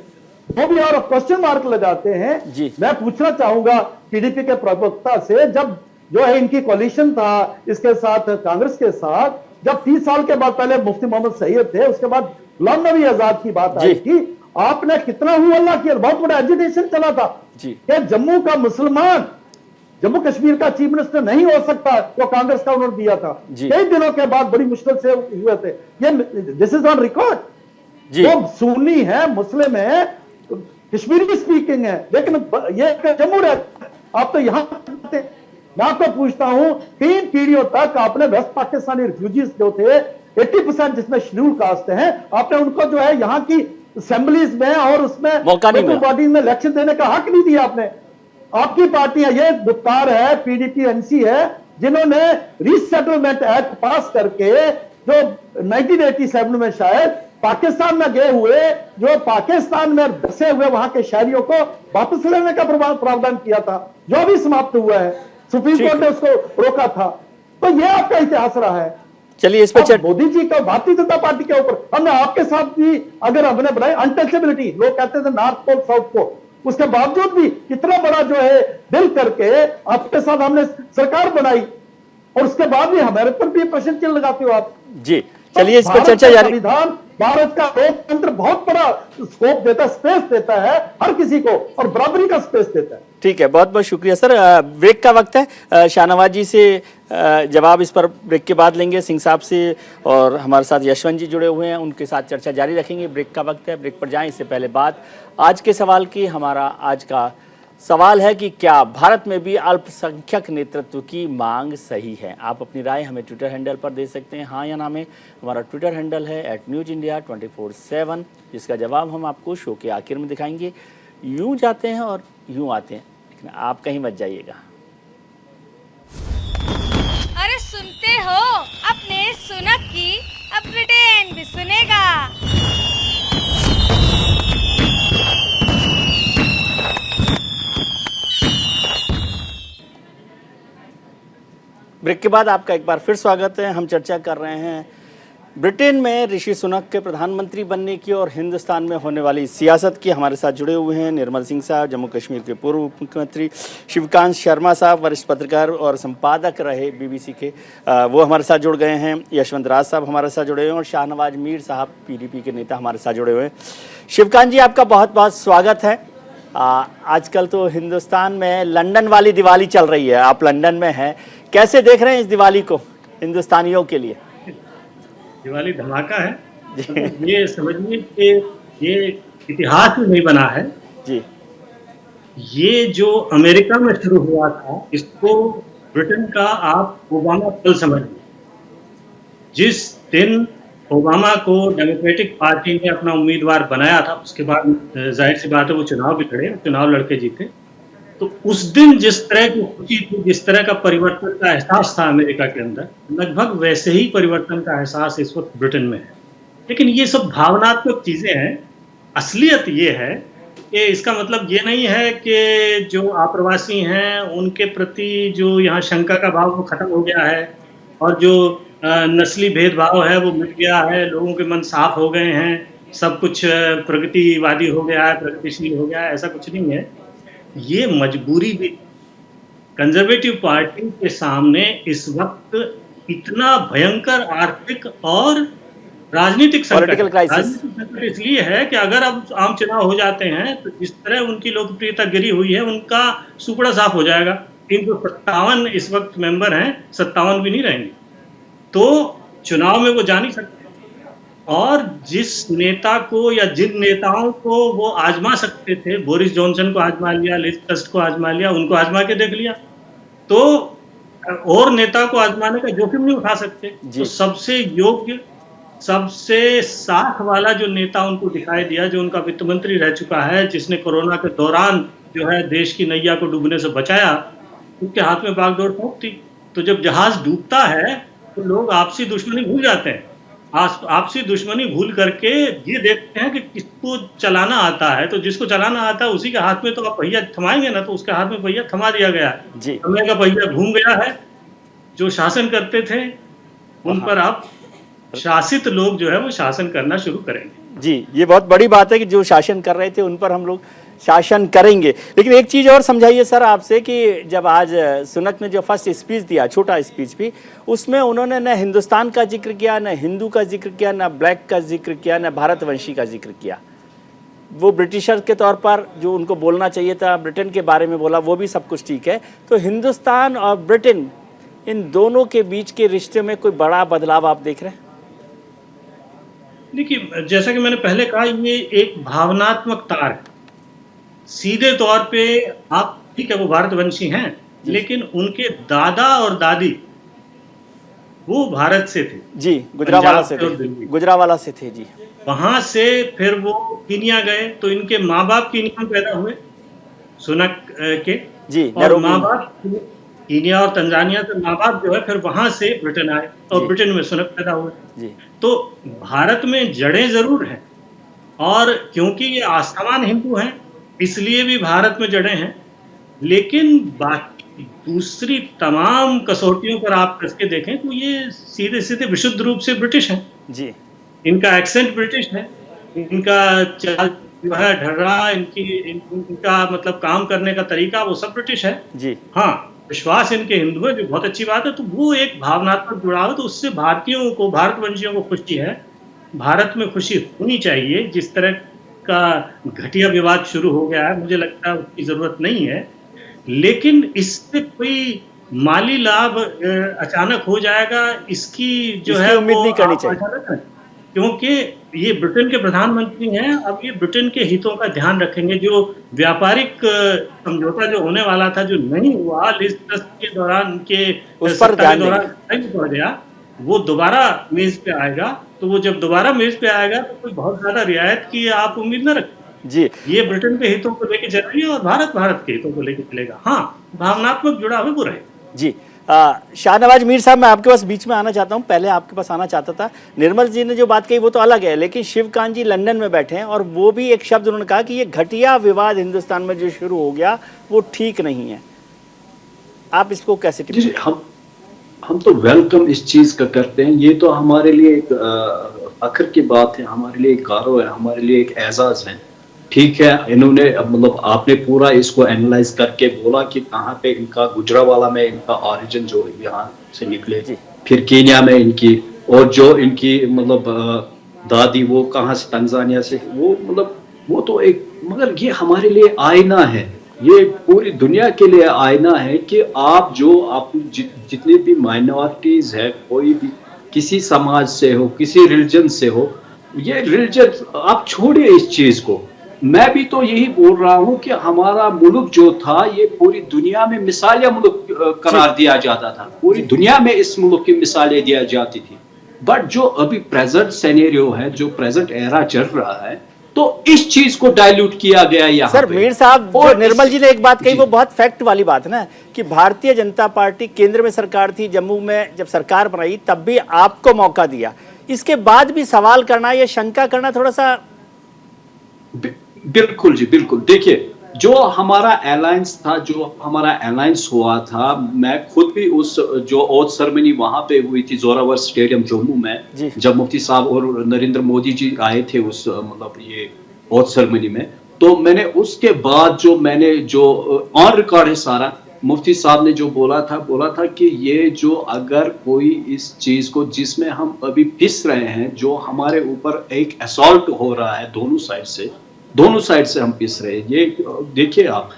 वो भी और क्वेश्चन मार्क लगाते हैं। मैं पूछना चाहूंगा पीडीपी के प्रवक्ता से, जब जो है इनकी कोalition था इसके साथ कांग्रेस के साथ, जब 30 साल के बाद पहले मुफ्ती मोहम्मद सैयद थे, उसके बाद गुलाम नबी आजाद की बात आई थी, आपने कितना हुआ किया, बहुत बड़ा एजिटेशन चला था कि जम्मू का मुसलमान जम्मू कश्मीर का चीफ मिनिस्टर नहीं हो सकता, तो कांग्रेस का उन्होंने दिया था। कई दिनों के बाद बड़ी मुश्किल से हुए थे, ये दिस इज ऑन रिकॉर्ड। वो सुन्नी है, मुस्लिम है, कश्मीरी स्पीकिंग है, लेकिन ये जम्मू रहते, आप तो यहाँ रहते। मैं आपको पूछता हूं, 3 पीढ़ियों तक आपने वेस्ट पाकिस्तानी रिफ्यूजीज जो थे 80% जिसमें शेड्यूल कास्ट हैं, आपने उनको जो है यहाँ की असेंबलीज में और उसमें बॉडी में इलेक्शन देने का हक नहीं दिया। आपने, आपकी पार्टी है, ये गुप्तार है, पीडीपी एनसी है, जिन्होंने रीसेटलमेंट एक्ट पास करके जो 1987 में शायद पाकिस्तान में गए हुए, जो पाकिस्तान में बसे हुए वहां के शहरियों को वापस लेने का प्रावधान किया था, जो भी समाप्त हुआ है, सुप्रीम कोर्ट ने उसको रोका था। तो ये आपका इतिहास रहा है। चलिए इस पर मोदी जी का भारतीय जनता पार्टी के ऊपर हमने आपके साथ भी अगर हमने बनाई अनटचेबिलिटी, लोग कहते थे नॉर्थ पोल साउथ पोल, उसके बावजूद भी इतना बड़ा जो है दिल करके आपके साथ हमने सरकार बनाई, और उसके बाद भी हमारे पर भी प्रश्न चिन्ह लगाते हो आप। जी चलिए इस पर चर्चा जारी। संविधान भारत का लोकतंत्र बहुत बड़ा स्कोप देता है, स्पेस देता है हर किसी को, और बराबरी का स्पेस देता है। ठीक है, बहुत बहुत शुक्रिया सर। ब्रेक का वक्त है, शाहनवाज जी से जवाब इस पर ब्रेक के बाद लेंगे, सिंह साहब से, और हमारे साथ यशवंत जी जुड़े हुए हैं, उनके साथ चर्चा जारी रखेंगे। ब्रेक का वक्त है, ब्रेक पर जाएं। इससे पहले बात आज के सवाल की। हमारा आज का सवाल है कि क्या भारत में भी अल्पसंख्यक नेतृत्व की मांग सही है? आप अपनी राय हमें ट्विटर हैंडल पर दे सकते हैं, हाँ या ना में। हमारा ट्विटर हैंडल है @newsindia24/7, जिसका जवाब हम आपको शो के आखिर में दिखाएंगे। यूं जाते हैं और यूं आते हैं, लेकिन आप कहीं मत जाइएगा। अरे सुनते हो, अपने सुनक की अब ब्रिटेन भी सुनेगा। ब्रेक के बाद आपका एक बार फिर स्वागत है। हम चर्चा कर रहे हैं ब्रिटेन में ऋषि सुनक के प्रधानमंत्री बनने की और हिंदुस्तान में होने वाली सियासत की। हमारे साथ जुड़े हुए हैं निर्मल सिंह साहब, जम्मू कश्मीर के पूर्व मुख्यमंत्री, शिवकांत शर्मा साहब, वरिष्ठ पत्रकार और संपादक रहे बीबीसी के, वो हमारे साथ जुड़ गए हैं। यशवंत राज साहब हमारे साथ जुड़े हुए हैं, और शाहनवाज मीर साहब पीडीपी के नेता हमारे साथ जुड़े हुए हैं। शिवकांत जी, आपका बहुत बहुत स्वागत है। आजकल तो हिंदुस्तान में लंदन वाली दिवाली चल रही है, आप लंदन में हैं, कैसे देख रहे हैं इस दिवाली को हिंदुस्तानियों के लिए? दिवाली धमाका है। ये समझिए कि ये इतिहास में नहीं बना है जी, ये जो अमेरिका में शुरू हुआ था, इसको ब्रिटेन का आप ओबामा पल समझ लीजिए। जिस दिन ओबामा को डेमोक्रेटिक पार्टी ने अपना उम्मीदवार बनाया था, उसके बाद जाहिर सी बात है वो चुनाव भी लड़े, चुनाव लड़के जीते। तो उस दिन जिस तरह की खुशी थी, जिस तरह का परिवर्तन का एहसास था अमेरिका के अंदर, लगभग वैसे ही परिवर्तन का एहसास इस वक्त ब्रिटेन में है। लेकिन ये सब भावनात्मक चीजें हैं। असलियत ये है कि इसका मतलब ये नहीं है कि जो आप्रवासी हैं उनके प्रति जो यहाँ शंका का भाव वो खत्म हो गया है और जो नस्ली भेदभाव है वो मिट गया है, लोगों के मन साफ हो गए हैं, सब कुछ प्रगतिवादी हो गया है, प्रगतिशील हो गया है, ऐसा कुछ नहीं है। ये मजबूरी भी कंजर्वेटिव पार्टी के सामने इस वक्त इतना भयंकर आर्थिक और राजनीतिक संकट इसलिए है कि अगर अब आम चुनाव हो जाते हैं तो जिस तरह उनकी लोकप्रियता गिरी हुई है, उनका सुपड़ा साफ हो जाएगा। 357 इस वक्त मेंबर हैं, 57 भी नहीं रहेंगे, तो चुनाव में वो जा नहीं सकते। और जिस नेता को या जिन नेताओं को वो आजमा सकते थे, बोरिस जॉनसन को आजमा लिया, लिज ट्रस को आजमा लिया, उनको आजमा के देख लिया, तो और नेता को आजमाने का जोखिम नहीं उठा सकते। तो सबसे योग्य, सबसे साख वाला जो नेता उनको दिखाई दिया, जो उनका वित्त मंत्री रह चुका है, जिसने कोरोना के दौरान जो है देश की नैया को डूबने से बचाया, उसके हाथ में बागडोर थोक थी। तो जब जहाज डूबता है तो लोग आपसी दुश्मनी भूल जाते हैं। आपसी दुश्मनी भूल करके ये देखते हैं कि किसको चलाना आता है, तो जिसको चलाना आता है उसी के हाथ में तो आप पहिया थमाएंगे ना, तो उसके हाथ में पहिया थमा दिया गया है। समय का पहिया घूम गया है। जो शासन करते थे उन पर आप शासित लोग जो है वो शासन करना शुरू करेंगे। जी, ये बहुत बड़ी बात है कि जो शासन कर रहे थे उन पर हम लोग शासन करेंगे। लेकिन एक चीज़ और समझाइए सर आपसे कि जब आज सुनक ने जो फर्स्ट स्पीच दिया, छोटा स्पीच भी, उसमें उन्होंने न हिंदुस्तान का जिक्र किया, न हिंदू का जिक्र किया, न ब्लैक का जिक्र किया, न भारतवंशी का जिक्र किया। वो ब्रिटिशर के तौर पर जो उनको बोलना चाहिए था, ब्रिटेन के बारे में बोला, वो भी सब कुछ ठीक है। तो हिंदुस्तान और ब्रिटेन, इन दोनों के बीच के रिश्ते में कोई बड़ा बदलाव आप देख रहे हैं? देखिए, जैसा कि मैंने पहले कहा, ये एक भावनात्मक तार है। सीधे तौर पे आप ठीक है वो भारतवंशी हैं, लेकिन उनके दादा और दादी वो भारत से थे। जी, गुजरावाला से थे, गुजरावाला से थे जी। वहां से फिर वो कीनिया गए, तो इनके माँ बाप कीनिया में पैदा हुए, सुनक के जी, और माँ बाप कीनिया और तंजानिया से माँ बाप जो है फिर वहां से ब्रिटेन आए और ब्रिटेन में सुनक पैदा हुए जी। तो भारत में जड़ें जरूर हैं, और क्योंकि ये आस्थावान हिंदू हैं इसलिए भी भारत में जड़ें हैं, लेकिन बाकी दूसरी तमाम कसौटियों पर आप कसके देखें तो ये सीधे सीधे विशुद्ध रूप से ब्रिटिश हैं जी। इनका एक्सेंट ब्रिटिश है, इनका चाल जो है ढर्रा, इनका मतलब काम करने का तरीका वो सब ब्रिटिश है जी। हाँ, विश्वास इनके हिंदू है, जो बहुत अच्छी बात है। तो वो एक भावनात्मक जुड़ाव है, तो उससे भारतीयों को, भारतवंशियों को खुशी है। भारत में खुशी होनी चाहिए। जिस तरह का घटिया विवाद शुरू हो गया है, मुझे लगता है उसकी जरूरत नहीं है, लेकिन इससे कोई माली लाभ अचानक हो जाएगा इसकी जो है उम्मीद नहीं करनी चाहिए, क्योंकि ये ब्रिटेन के प्रधानमंत्री हैं। अब ये ब्रिटेन के हितों का ध्यान रखेंगे। जो व्यापारिक समझौता जो होने वाला था, जो नहीं हुआ, लिज ट्रस के दौरान के उस पर ध्यान पड़ गया, वो दोबारा मेज पे आएगा। तो वो जब दोबारा मेज पे आएगा तो कोई बहुत ज्यादा रियायत की आप उम्मीद न रखें जी। ये ब्रिटेन के हितों को लेकर चल रही है और भारत के हितों को लेकर चलेगा। हाँ, भावनात्मक जुड़ाव है वो रहे जी। शाहनवाज मीर साहब, मैं आपके पास बीच में आना चाहता हूं। पहले आपके पास आना चाहता था। निर्मल जी ने जो बात कही वो तो अलग है, लेकिन शिवकांत जी लंदन में बैठे हैं और वो भी एक शब्द उन्होंने कहा कि ये घटिया विवाद हिंदुस्तान में जो शुरू हो गया वो ठीक नहीं है। आप इसको कैसे जी, हम तो वेलकम इस चीज का करते हैं। ये तो हमारे लिए एक फख्र की बात है, हमारे लिए एक गौरव है, हमारे लिए एक एजाज है। ठीक है, इन्होंने मतलब आपने पूरा इसको एनालाइज करके बोला कि कहाँ पे इनका गुजरावाला में इनका ओरिजिन जो यहाँ से निकले, फिर कीनिया में इनकी, और जो इनकी मतलब दादी वो कहाँ से, तंजानिया से, वो मतलब वो तो एक, मगर ये हमारे लिए आईना है, ये पूरी दुनिया के लिए आईना है कि आप जो आप जितनी भी माइनॉरिटीज है, कोई भी किसी समाज से हो, किसी रिलीजन से हो, ये रिलीजन आप छोड़िए इस चीज को। मैं भी तो यही बोल रहा हूं कि हमारा मुल्क जो था ये पूरी दुनिया में मिसालिया मुल्क करार दिया जाता था, पूरी दुनिया में इस मुल्क की मिसालें दिया जाती थी। बट जो अभी प्रेजेंट सिनेरियो है, जो प्रेजेंट एरा चल रहा है, तो इस चीज को डाइल्यूट किया गया यहाँ सर पे। मीर साहब, जो और निर्मल जी ने एक बात कही जी। वो बहुत फैक्ट वाली बात है ना, कि भारतीय जनता पार्टी केंद्र में सरकार थी, जम्मू में जब सरकार बनाई तब भी आपको मौका दिया, इसके बाद भी सवाल करना या शंका करना थोड़ा सा। बिल्कुल जी, बिल्कुल। देखिए, जो हमारा अलायंस था, जो हमारा अलायंस हुआ था, मैं खुद भी उस जो ओथ सेरेमनी वहां पे हुई थी जोरावर स्टेडियम जम्मू में, जब मुफ्ती साहब और नरेंद्र मोदी जी आए थे उस मतलब ये ओथ सेरेमनी में, तो मैंने उसके बाद जो ऑन रिकॉर्ड है सारा, मुफ्ती साहब ने जो बोला था कि ये जो अगर कोई इस चीज को जिसमें हम अभी पिस रहे हैं, जो हमारे ऊपर एक असॉल्ट हो रहा है दोनों साइड से हम पिस रहे हैं, ये देखिए आप।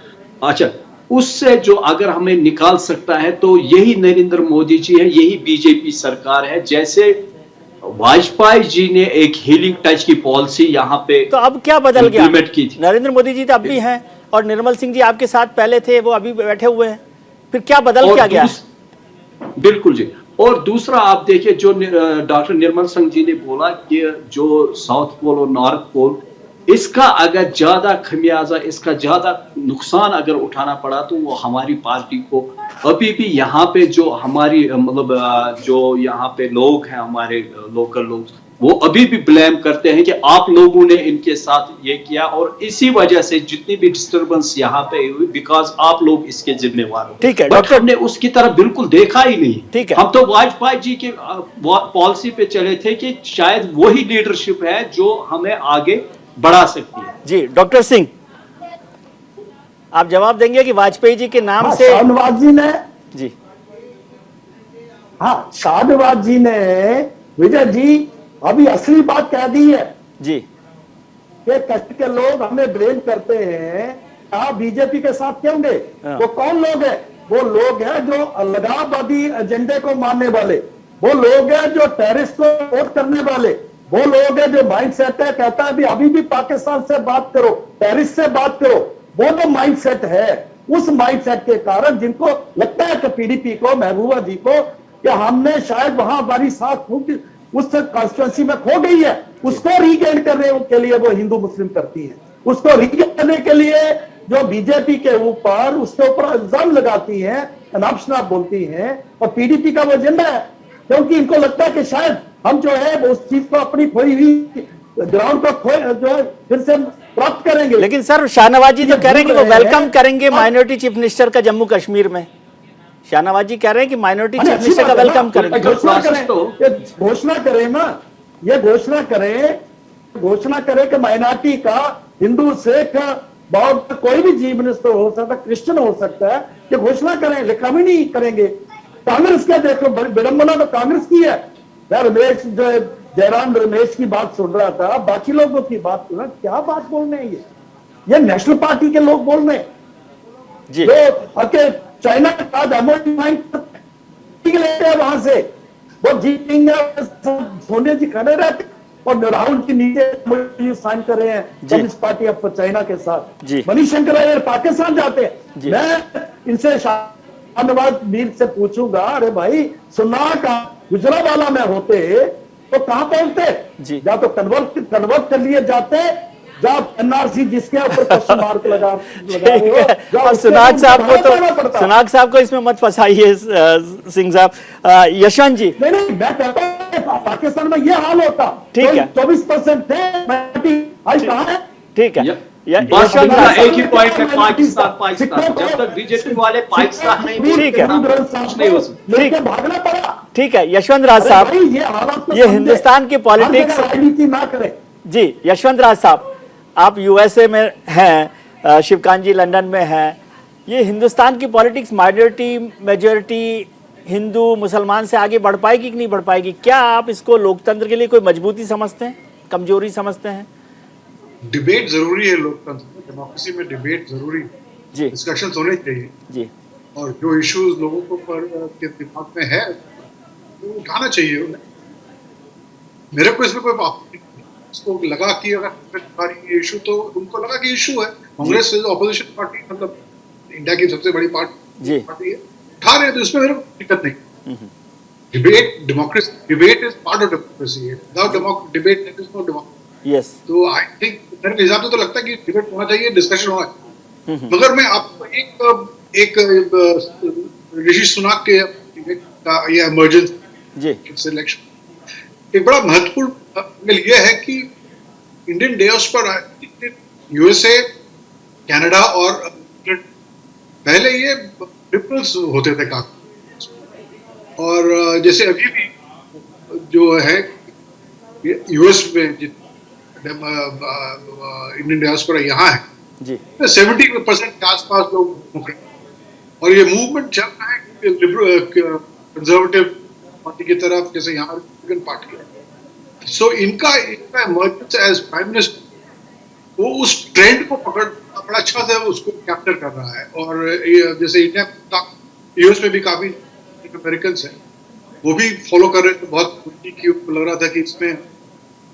अच्छा, उससे जो अगर हमें निकाल सकता है तो यही नरेंद्र मोदी जी है, यही बीजेपी सरकार है। जैसे वाजपेयी जी ने एक हीलिंग टच की पॉलिसी यहाँ पे तो अब क्या बदल गया? इम्प्लीमेंट की थी। नरेंद्र मोदी जी तो अब भी हैं और निर्मल सिंह जी आपके साथ पहले थे, वो अभी बैठे हुए हैं, फिर क्या बदल क्या गया? बिल्कुल जी। और दूसरा आप देखिए, जो डॉक्टर निर्मल सिंह जी ने बोला कि जो साउथ पोल और नॉर्थ पोल, इसका अगर ज्यादा खमियाजा, इसका ज्यादा नुकसान अगर उठाना पड़ा तो वो हमारी पार्टी को अभी भी यहाँ पे जो हमारी मतलब जो यहाँ पे लोग हैं, हमारे लोकल लोग, वो अभी भी ब्लेम करते हैं कि आप लोगों ने इनके साथ ये किया, और इसी वजह से जितनी भी डिस्टर्बेंस यहाँ पे हुई, बिकॉज आप लोग इसके जिम्मेवार हो। ठीक है बट डॉक्टर, हमने उसकी तरफ बिल्कुल देखा ही नहीं। ठीक है। हम तो वाजपेयी जी के पॉलिसी पे चले थे कि शायद वही लीडरशिप है जो हमें आगे बढ़ा सकती है। जी डॉक्टर सिंह, आप जवाब देंगे कि वाजपेयी जी के नाम से शाहनवाज जी ने जी शाहनवाज जी ने विजय जी अभी असली बात कह दी है जी कि कश्मीर के लोग हमें ब्लेम करते हैं, आप बीजेपी के साथ क्यों गए? वो कौन लोग हैं? वो लोग हैं जो अलगाववादी एजेंडे को मानने वाले, वो लोग हैं जो टेररिस्ट को सपोर्ट करने वाले, वो लोग हैं जो माइंड सेट है, कहता है अभी भी पाकिस्तान से बात करो, टेररिस्ट से बात करो, वो जो माइंड सेट है, उस माइंड सेट के कारण जिनको लगता है कि पीडीपी को, महबूबा जी को, कि हमने शायद वहां हमारी साथ उस कॉन्स्टिट्यूंसी में खो गई है, उसको रीगेन करने के लिए वो हिंदू मुस्लिम करती है, उसको रीगेन करने के लिए जो बीजेपी के ऊपर उसके ऊपर इल्जाम लगाती है, अनाप बोलती हैं, और पीडीपी का वो एजेंडा है, क्योंकि इनको लगता है कि शायद हम जो है वो उस चीज को अपनी खोई हुई ग्राउंड को जो है फिर से प्राप्त करेंगे। लेकिन सर शाहनवाज जी तो कह रहे हैं कि वो वेलकम करेंगे माइनॉरिटी चीफ मिनिस्टर का जम्मू कश्मीर में। शाहनवाज जी कह रहे हैं कि माइनॉरिटी चीफ मिनिस्टर का वेलकम करेंगे। घोषणा करें ना, ये घोषणा करें कि माइनॉरिटी का हिंदू, सिख, बौद्ध, कोई भी चीफ मिनिस्टर हो सकता है, क्रिश्चियन हो सकता है, ये घोषणा करें, लिखा भी नहीं करेंगे। कांग्रेस का देखो, विडंबना तो कांग्रेस की है। रमेश जो जयराम रमेश की बात सुन रहा था, बाकी लोगों की बात सुन रहा, क्या बात बोल रहे हैं ये नेशनल पार्टी के लोग बोल रहे हैं जी। जो चाइना के साथ लेते हैं, वहां से वो जीतेंगे, सोनिया जी खड़े रहते और राहुल जी नीचे साइन कर रहे हैं कम्युनिस्ट पार्टी ऑफ चाइना के साथ। मणिशंकर अय्यर पाकिस्तान जाते हैं। मैं इनसे शाहनवाज मीर से पूछूंगा, अरे भाई सुना का गुजरावाला में होते तो कहां पहुंचते? या तो कन्वर्ट कर लिए जाते, या एनआरसी जिसके ऊपर क्वेश्चन मार्क लगा सुनाग साहब को इसमें मत फंसाइए सिंह साहब। यशवंत जी, नहीं मैं कहता हूं पाकिस्तान में ये हाल होता। ठीक है, 24% थे, आज कहां है? ठीक है, एक ही पॉइंट है, पाकिस्तान जब तक बीजेपी वाले पाकिस्तान नहीं, ठीक है, भागना पड़ा। ठीक है यशवंत राज साहब, ये हिंदुस्तान की पॉलिटिक्स राजनीति ना करें। जी यशवंत राज साहब, आप यूएसए में हैं, शिवकांत जी लंदन में हैं, ये हिंदुस्तान की पॉलिटिक्स माइनॉरिटी मेजॉरिटी हिंदू मुसलमान से आगे बढ़ पाएगी कि नहीं बढ़ पाएगी? क्या आप इसको लोकतंत्र के लिए कोई मजबूती समझते हैं, कमजोरी समझते हैं? डिबेट जरूरी है लोकतंत्र में, डेमोक्रेसी में डिबेट जरूरी जी, डिस्कशंस होने चाहिए जी, और जो इश्यूज लोगों को पर के दिमाग में है वो उठाना चाहिए उन्हें। मेरे को इसमें कोई आपत्ति नहीं। उसको लगा कि अगर ये इशू, तो उनको लगा कि इशू है, कांग्रेस ऑपोजिशन पार्टी, मतलब इंडिया की सबसे बड़ी पार्टी है, उठा रहे हैं, तो इसमें मेरे को दिक्कत नहीं। Debate democracy, debate is part of democracy, without debate there is no democracy. Yes, तो आई थिंक मेरे हिसाब से तो लगता है कि डिबेट होना चाहिए, डिस्कशन होना चाहिए। मगर मैं आपको एक ऋषि सुनाक के डिबेट का ये इमरजेंस इलेक्शन, एक बड़ा महत्वपूर्ण एंगल ये है कि इंडियन डायस्पोरा, यूएसए, कनाडा और पहले ये रिपल्स होते थे काफी, और जैसे अभी भी जो है यूएस में इंडियन डायस्पोरा यहाँ है, 70% के आसपास लोग, और ये मूवमेंट चल रहा है कंजर्वेटिव पार्टी की तरफ, जैसे यहाँ रिपब्लिकन पार्टी है। सो इनका इमर्जेंस एज प्राइम मिनिस्टर, वो उस ट्रेंड को पकड़ बड़ा अच्छा से उसको कैप्चर कर रहा है। और ये जैसे इंडिया, यूएस में भी काफी अमेरिकन हैं, वो भी फॉलो कर रहे थे, बहुत लग रहा था कि इसमें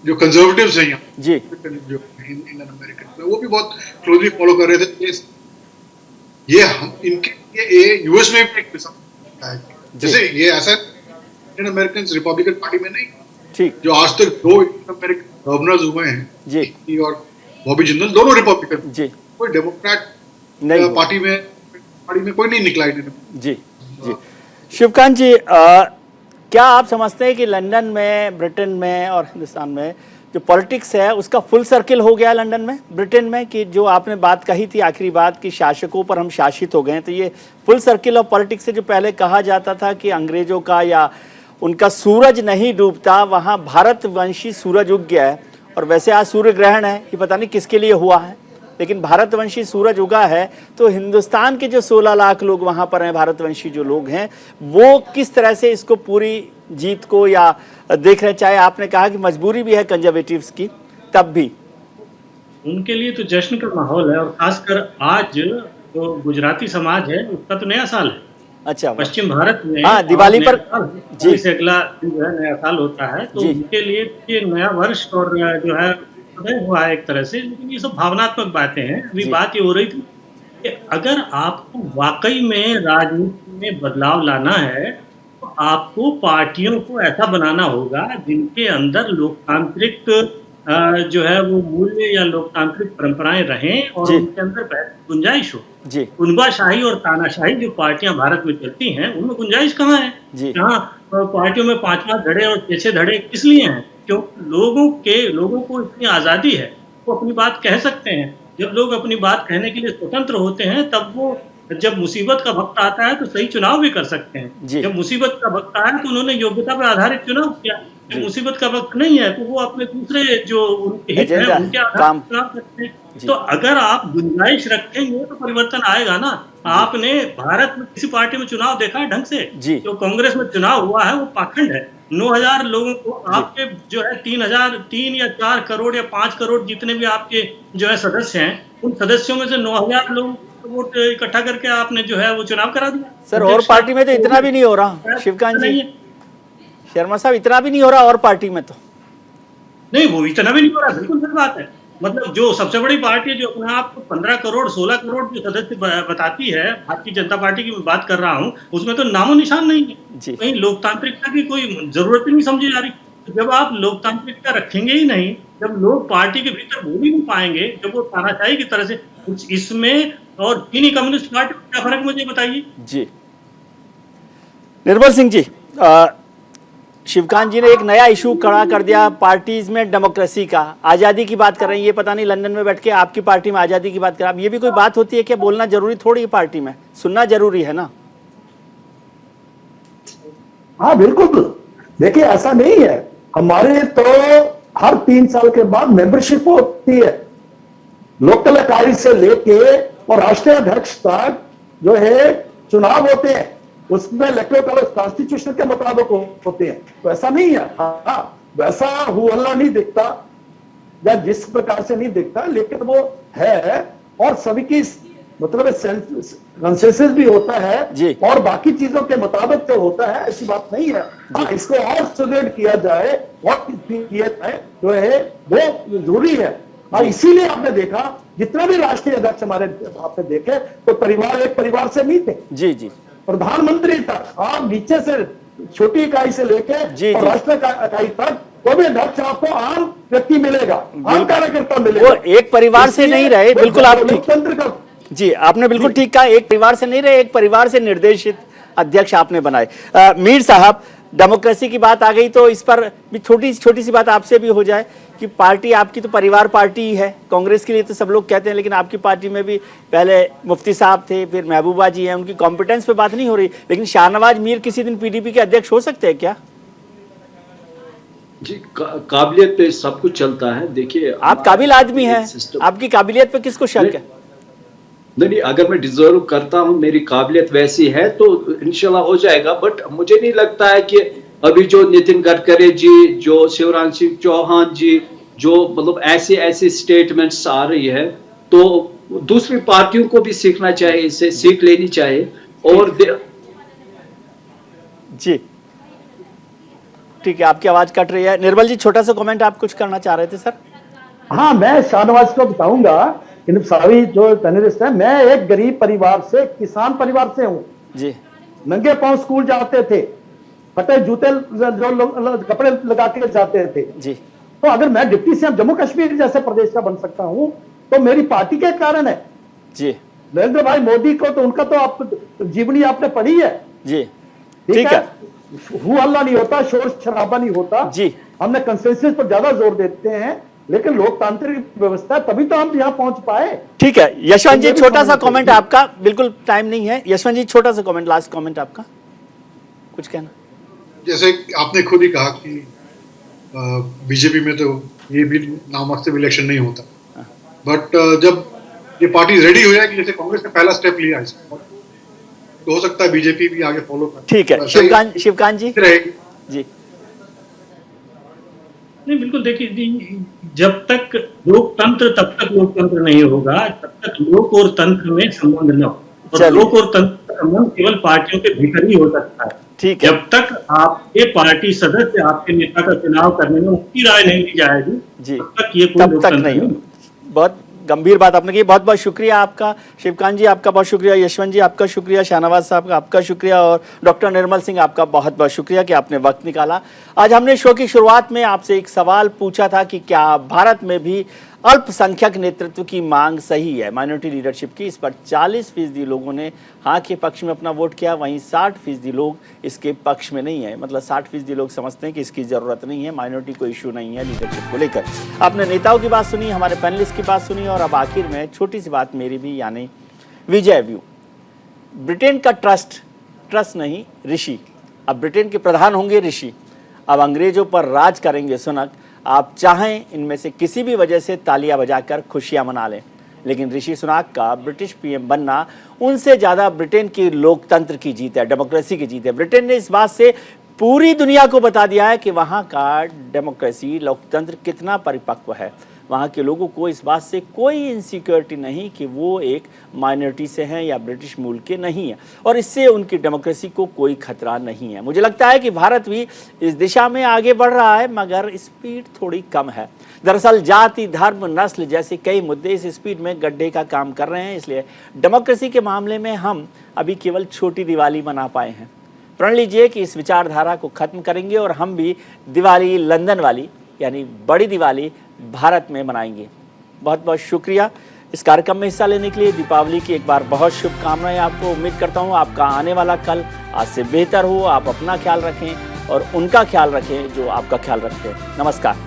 जो कंजर्वेटिव्स हैं यहाँ जो इंडियन अमेरिकन में, वो भी बहुत क्लोजली फॉलो कर रहे थे। ये हम इनके ये यूएस में भी एक मिसाल है, जैसे ये ऐसा इंडियन अमेरिकन रिपब्लिकन पार्टी में नहीं, ठीक, जो आज तक 2 इंडियन अमेरिकन गवर्नर्स हुए हैं और बॉबी जिंदल, दोनों रिपब्लिकन, कोई डेमोक्रेट पार्टी में कोई नहीं निकला इंडियन। जी जी, शिवकांत जी, क्या आप समझते हैं कि लंदन में, ब्रिटेन में और हिंदुस्तान में जो पॉलिटिक्स है उसका फुल सर्किल हो गया लंदन में, ब्रिटेन में, कि जो आपने बात कही थी आखिरी बात कि शासकों पर हम शासित हो गए, तो ये फुल सर्किल ऑफ पॉलिटिक्स है। जो पहले कहा जाता था कि अंग्रेजों का या उनका सूरज नहीं डूबता, वहाँ भारतवंशी सूरज उग गया है, और वैसे आज सूर्य ग्रहण है, ये पता नहीं किसके लिए हुआ है, लेकिन भारतवंशी सूरज उगा है। तो हिंदुस्तान के जो 16 लाख लोग वहाँ पर हैं, भारतवंशी जो लोग हैं, वो किस तरह से इसको पूरी जीत को या देख रहे, चाहे आपने कहा कि मजबूरी भी है कंजर्वेटिव्स की, तब भी उनके लिए तो जश्न का माहौल है। और खासकर आज जो गुजराती समाज है उसका तो नया साल है। अच्छा, पश्चिम भारत में दिवाली पर जी से अगला जो है नया साल होता है, तो उनके लिए ये नया वर्ष और जो है हुआ है एक तरह से। लेकिन ये सब भावनात्मक बातें हैं। अभी बात ये हो रही थी कि अगर आपको वाकई में राजनीति में बदलाव लाना है तो आपको पार्टियों को ऐसा बनाना होगा जिनके अंदर लोकतांत्रिक जो है वो मूल्य या लोकतांत्रिक परंपराएं रहें और उनके अंदर गुंजाइश हो। कुनबाशाही और तानाशाही जो पार्टियां भारत में चलती हैं उनमें गुंजाइश कहाँ है? जहाँ पार्टियों में 5-5 धड़े और 6-6 धड़े किस लिए हैं? क्यों? लोगों को इतनी आजादी है, वो अपनी बात कह सकते हैं। जब लोग अपनी बात कहने के लिए स्वतंत्र होते हैं, तब वो जब मुसीबत का वक्त आता है तो सही चुनाव भी कर सकते हैं। जब मुसीबत का वक्त आया तो उन्होंने योग्यता पर आधारित चुनाव किया। जब मुसीबत का वक्त नहीं है तो वो अपने दूसरे जो उनके हित है उनके आधार पर चुनाव करते हैं। तो अगर आप गुंजाइश रखेंगे तो परिवर्तन आएगा ना। आपने भारत में किसी पार्टी में चुनाव देखा है ढंग से? जो कांग्रेस में चुनाव हुआ है वो पाखंड है। 9,000 लोगों को आपके जो है 3 या 4 करोड़ या 5 करोड़ जितने भी आपके जो है सदस्य हैं, उन सदस्यों में से 9,000 लोगों को वोट इकट्ठा करके आपने जो है वो चुनाव करा दिया। सर, और पार्टी में तो इतना भी नहीं हो रहा शिवकांत जी, शर्मा साहब, इतना भी नहीं हो रहा और पार्टी में तो नहीं, वो इतना भी नहीं हो रहा। बिल्कुल सही बात है। मतलब जो सबसे बड़ी पार्टी है जो अपने आप को 15 करोड़ 16 करोड़ जो सदस्य बताती है, भारतीय जनता पार्टी की मैं बात कर रहा हूँ, उसमें तो नामो निशान नहीं है। कहीं लोकतांत्रिकता की कोई जरूरत ही नहीं समझी जा रही। तो जब आप लोकतांत्रिकता रखेंगे ही नहीं, जब लोग पार्टी के भीतर बोल ही नहीं पाएंगे, जब वो तानाशाही की तरह से कुछ इसमें और चीनी कम्युनिस्ट पार्टी में क्या फर्क मुझे बताइए। जी, निर्मल सिंह जी, शिवकांत जी ने एक नया इशू खड़ा कर दिया पार्टीज में डेमोक्रेसी का। आज़ादी की बात कर रहे हैं, ये पता नहीं लंदन में बैठ के आपकी पार्टी में आज़ादी की बात कर रहे हैं। अब ये भी कोई बात होती है क्या? बोलना जरूरी थोड़ी है, पार्टी में सुनना जरूरी है ना? हाँ बिल्कुल, देखिए ऐसा नहीं है। हमारे तो हर 3 साल के बाद मेंबरशिप होती है, लोकल इकाई से लेके और राष्ट्रीय अध्यक्ष तक जो है चुनाव होते हैं, उसमें इलेक्टोरल कॉन्स्टिट्यूशन के मुताबिक होते हैं। तो ऐसा नहीं है। हाँ, वैसा हुआ नहीं दिखता या जिस प्रकार से नहीं दिखता, लेकिन वो है और सभी की मतलब कंसेंसस भी होता है जी। और बाकी चीजों के मुताबिक जो होता है, ऐसी बात नहीं है। हाँ, इसको और सुदृढ़ किया जाए और किया जाए जो है वो जरूरी है। और इसीलिए आपने देखा जितना भी राष्ट्रीय अध्यक्ष हमारे आपने देखे तो परिवार एक परिवार से नहीं थे। जी जी प्रधानमंत्री तक आप नीचे से छोटी इकाई से लेके जी, और जी। राष्ट्रीय इकाई तक कोई भी अध्यक्ष आपको आम व्यक्ति मिलेगा, आम कार्यकर्ता मिलेगा। वो एक परिवार से नहीं रहे, इसलिए बिल्कुल आप ठीक। लोकतंत्र का जी, आपने बिल्कुल ठीक कहा, एक परिवार से नहीं रहे, एक परिवार से निर्देशित अध्यक्ष आपने बनाए। मीर साहब, डेमोक्रेसी की बात आ गई तो इस पर भी छोटी सी बात आपसे भी हो जाए कि पार्टी आपकी तो परिवार पार्टी ही है, कांग्रेस के लिए तो सब लोग कहते हैं, लेकिन आपकी पार्टी में भी पहले मुफ्ती साहब थे, फिर महबूबा जी हैं, उनकी कॉम्पिटेंस पे बात नहीं हो रही, लेकिन शाहनवाज मीर किसी दिन पीडीपी के अध्यक्ष हो सकते हैं क्या? जी, काबिलियत पे सब कुछ चलता है। देखिए, आप काबिल आदमी हैं, आपकी काबिलियत पे किसको शक है? नहीं, अगर मैं डिजर्व करता हूं, मेरी काबिलियत वैसी है तो इंशाल्लाह हो जाएगा। बट मुझे नहीं लगता है कि अभी जो नितिन गडकरी जी, जो शिवराज सिंह चौहान जी, जो मतलब ऐसे स्टेटमेंट्स आ रही है, तो दूसरी पार्टियों को भी सीखना चाहिए, इससे सीख लेनी चाहिए। और जी ठीक है, आपकी आवाज कट रही है। निर्मल जी, छोटा सा कमेंट आप कुछ करना चाह रहे थे सर? हाँ, मैं शाहनवाज को बताऊंगा कि सारी जो पैनलिस्ट है, मैं एक गरीब परिवार से, किसान परिवार से हूँ जी। नंगे पांव स्कूल जाते थे, फटे जूते जो कपड़े लगा के जाते थे जी। तो अगर मैं डिप्टी सीएम जम्मू कश्मीर जैसे प्रदेश का बन सकता हूँ तो मेरी पार्टी के कारण है जी। नरेंद्र भाई मोदी को तो उनका तो आप जीवनी आपने पढ़ी है जी, ठीक है। हू हल्ला नहीं होता, शोर शराबा नहीं होता जी। हमने कंसेंसस पर ज्यादा जोर देते हैं, लेकिन लोकतांत्रिक व्यवस्था तभी तो हम यहाँ पहुंच पाए। ठीक है, यशवंत जी, छोटा सा कमेंट आपका, बिल्कुल टाइम नहीं है। यशवंत जी, छोटा सा कमेंट, लास्ट कमेंट आपका, कुछ कहना? जैसे आपने खुद ही कहा कि बीजेपी में तो ये भी नामक से इलेक्शन नहीं होता, बट जब ये पार्टी रेडी हो जाएगी, जैसे कांग्रेस ने पहला स्टेप लिया इसमें, तो हो सकता है बीजेपी भी आगे फॉलो करे। ठीक है, शिवकांत जी जी। नहीं, बिल्कुल, देखिए, जब तक लोकतंत्र तब तक लोकतंत्र नहीं होगा, तब तक लोक और तंत्र में संबंध न हो। और लोक और तंत्र का संबंध केवल पार्टियों के भीतर ही हो सकता है। ठीक है। जब तक आपके पार्टी सदस्य आपके नेता का चुनाव करने में उनकी राय नहीं ली जाएगी जी, तब तक ये कोई लोकतंत्र नहीं होगा। बहुत गंभीर बात आपने की, बहुत बहुत शुक्रिया आपका शिवकांत जी, आपका बहुत शुक्रिया, यशवंत जी आपका शुक्रिया, शाहनवाज साहब का आपका शुक्रिया, और डॉक्टर निर्मल सिंह आपका बहुत बहुत शुक्रिया कि आपने वक्त निकाला। आज हमने शो की शुरुआत में आपसे एक सवाल पूछा था कि क्या भारत में भी अल्पसंख्यक नेतृत्व की मांग सही है, माइनॉरिटी लीडरशिप की। इस पर 40% लोगों ने हाँ के पक्ष में अपना वोट किया, वहीं 60% लोग इसके पक्ष में नहीं है। मतलब 60% लोग समझते हैं कि इसकी ज़रूरत नहीं है, माइनॉरिटी को इशू नहीं है लीडरशिप को लेकर। आपने नेताओं की बात सुनी, हमारे पैनलिस्ट की बात सुनी, और अब आखिर में छोटी सी बात मेरी भी, यानी विजय व्यू। ब्रिटेन का ट्रस्ट नहीं ऋषि, अब ब्रिटेन के प्रधान होंगे ऋषि, अब अंग्रेजों पर राज करेंगे सुनक। आप चाहें इनमें से किसी भी वजह से तालियां बजाकर खुशियां मना लें, लेकिन ऋषि सुनाक का ब्रिटिश पीएम बनना उनसे ज़्यादा ब्रिटेन की लोकतंत्र की जीत है, डेमोक्रेसी की जीत है। ब्रिटेन ने इस बात से पूरी दुनिया को बता दिया है कि वहाँ का डेमोक्रेसी, लोकतंत्र कितना परिपक्व है। वहाँ के लोगों को इस बात से कोई इनसिक्योरिटी नहीं कि वो एक माइनॉरिटी से हैं या ब्रिटिश मूल के नहीं हैं, और इससे उनकी डेमोक्रेसी को कोई खतरा नहीं है। मुझे लगता है कि भारत भी इस दिशा में आगे बढ़ रहा है, मगर स्पीड थोड़ी कम है। दरअसल जाति, धर्म, नस्ल जैसे कई मुद्दे इस स्पीड में गड्ढे का काम कर रहे हैं, इसलिए डेमोक्रेसी के मामले में हम अभी केवल छोटी दिवाली मना पाए हैं। प्रण लीजिए कि इस विचारधारा को खत्म करेंगे और हम भी दिवाली लंदन वाली, यानी बड़ी दिवाली भारत में मनाएंगे। बहुत बहुत शुक्रिया इस कार्यक्रम में हिस्सा लेने के लिए। दीपावली की एक बार बहुत शुभकामनाएं आपको। उम्मीद करता हूं आपका आने वाला कल आज से बेहतर हो। आप अपना ख्याल रखें और उनका ख्याल रखें जो आपका ख्याल रखते हैं। नमस्कार।